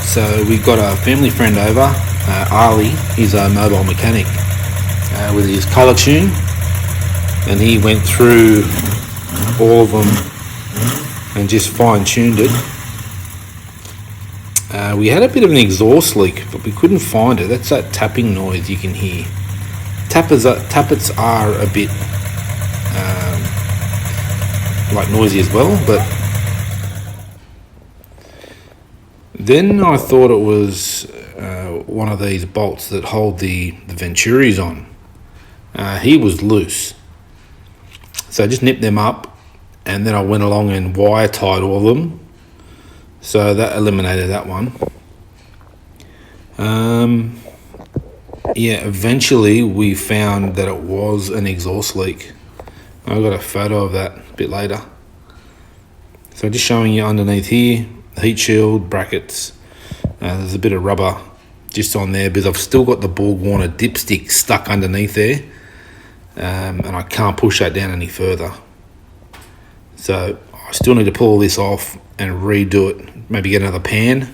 So we got a family friend over, Ali. He's a mobile mechanic with his colour tune, and he went through all of them and just fine-tuned it. We had a bit of an exhaust leak, but we couldn't find it. That's that tapping noise you can hear. Tappets are a bit like noisy as well, but then I thought it was one of these bolts that hold the Venturis on. He was loose, so I just nipped them up, and then I went along and wire tied all of them, so that eliminated that one. Eventually we found that it was an exhaust leak. I got a photo of that a bit later. So just showing you underneath here, heat shield, brackets. There's a bit of rubber just on there because I've still got the Borg Warner dipstick stuck underneath there, and I can't push that down any further. So I still need to pull this off and redo it. Maybe get another pan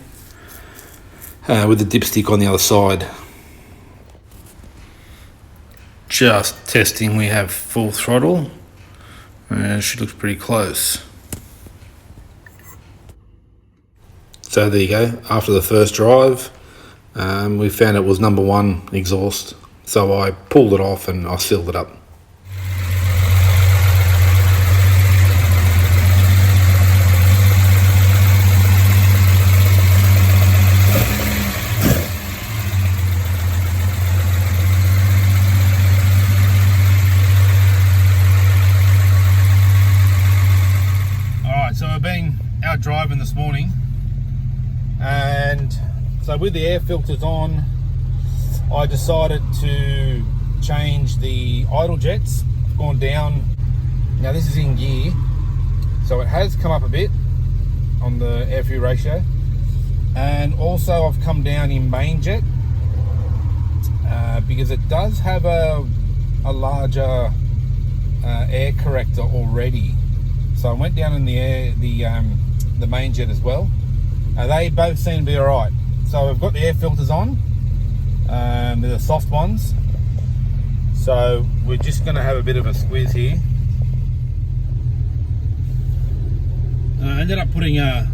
with the dipstick on the other side. Just testing, we have full throttle. She looks pretty close. So there you go. After the first drive, we found it was number one exhaust. So I pulled it off and I sealed it up. So I've been out driving this morning, and so with the air filters on, I decided to change the idle jets. I've gone down. Now this is in gear, so it has come up a bit on the air fuel ratio, and also I've come down in main jet because it does have a larger air corrector already. So I went down in the main jet as well. They both seem to be alright. So we've got the air filters on. They're the soft ones. So we're just going to have a bit of a squeeze here. I ended up putting a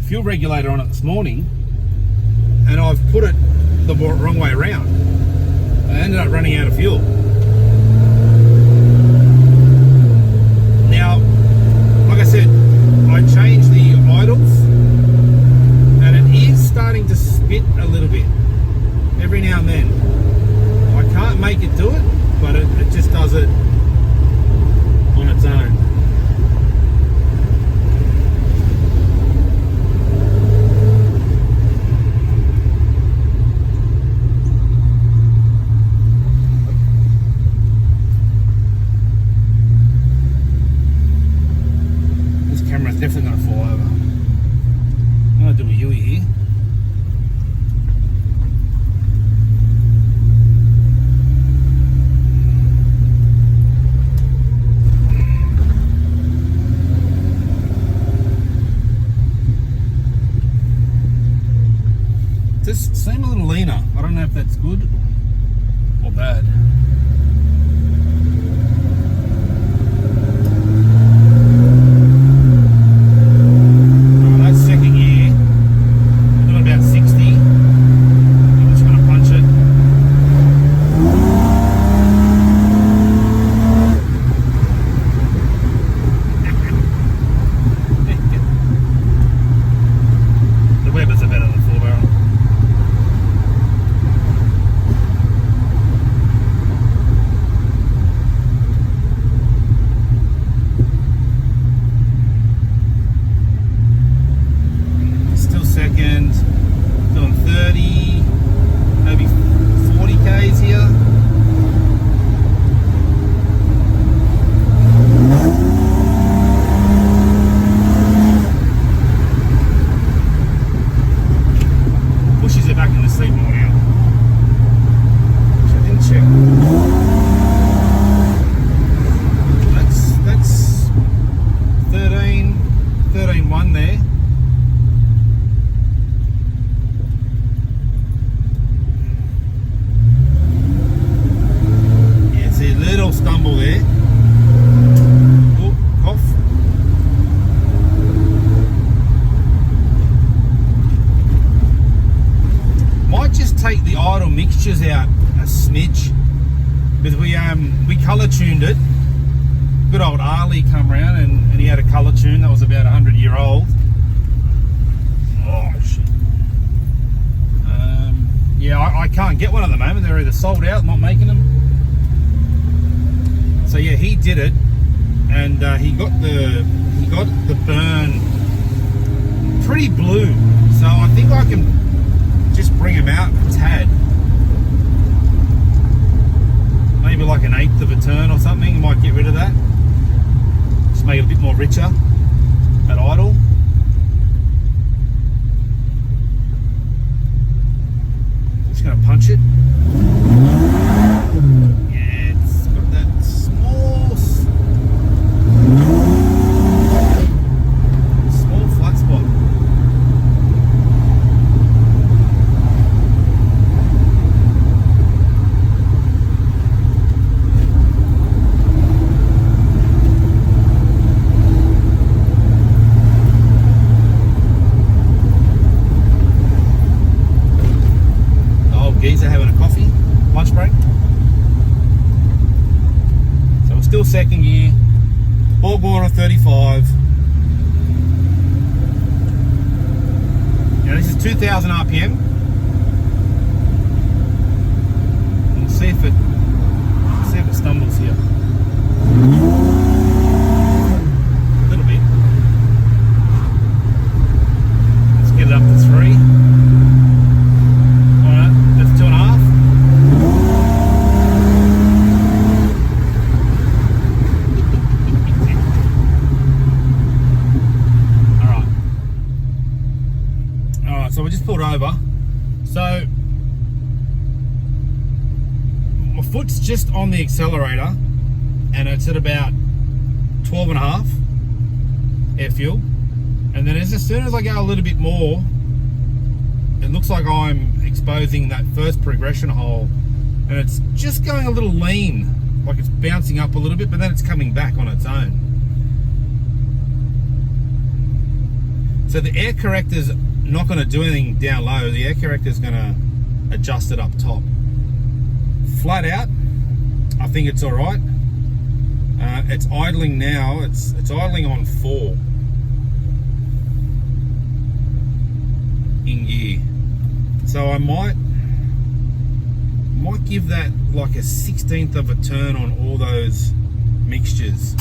fuel regulator on it this morning, and I've put it the wrong way around. I ended up running out of fuel. Now, like I said, I changed the idles, and it is starting to spit a little bit every now and then. I can't make it do it, but it just does it on its own. good old Arlie come round and he had a colour tune that was about 100-year-old. Oh shit. Yeah, I can't get one at the moment. They're either sold out, not making them. So yeah, he did it, and he got the burn pretty blue. So I think I can just bring him out a tad. Maybe like an 1/8 of a turn or something. Might get rid of that. Just make it a bit more richer at idle. Just gonna punch it. Yeah, it's got that small flat spot. Geezer having a coffee, lunch break. So we're still second gear, ball bore 35. Now this is 2000 RPM. We'll see if it stumbles here. A little bit. Let's get it up to 3. So we just pulled over. So my foot's just on the accelerator and it's at about 12.5 air fuel. And then as soon as I go a little bit more, it looks like I'm exposing that first progression hole, and it's just going a little lean, like it's bouncing up a little bit, but then it's coming back on its own. So the air corrector's not going to do anything down low. The air corrector is going to adjust it up top. Flat out, I think it's all right. It's idling now. It's idling on 4 in gear. So I might give that like a 1/16 of a turn on all those mixtures.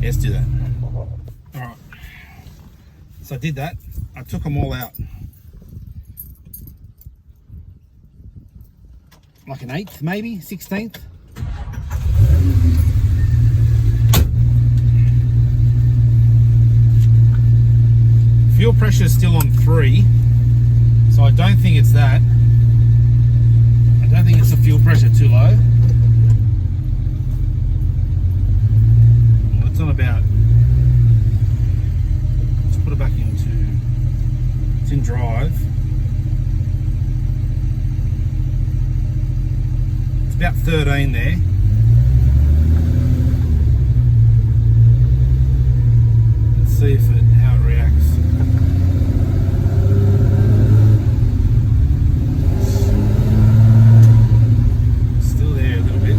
Let's do that. All right. So I did that. I took them all out. Like an 1/8, maybe 1/16. Fuel pressure is still on 3, so I don't think it's that. I don't think it's the fuel pressure too low. Well, it's on about. Let's put it back into. It's in drive. It's about 13 there. Let's see how it reacts. Still there a little bit.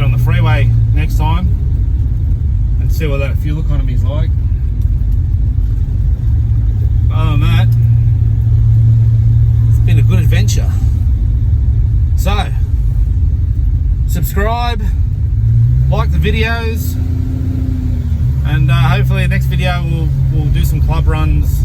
on the freeway next time and see what that fuel economy is like. Other than that, it's been a good adventure. So, subscribe, like the videos, and hopefully the next video we'll do some club runs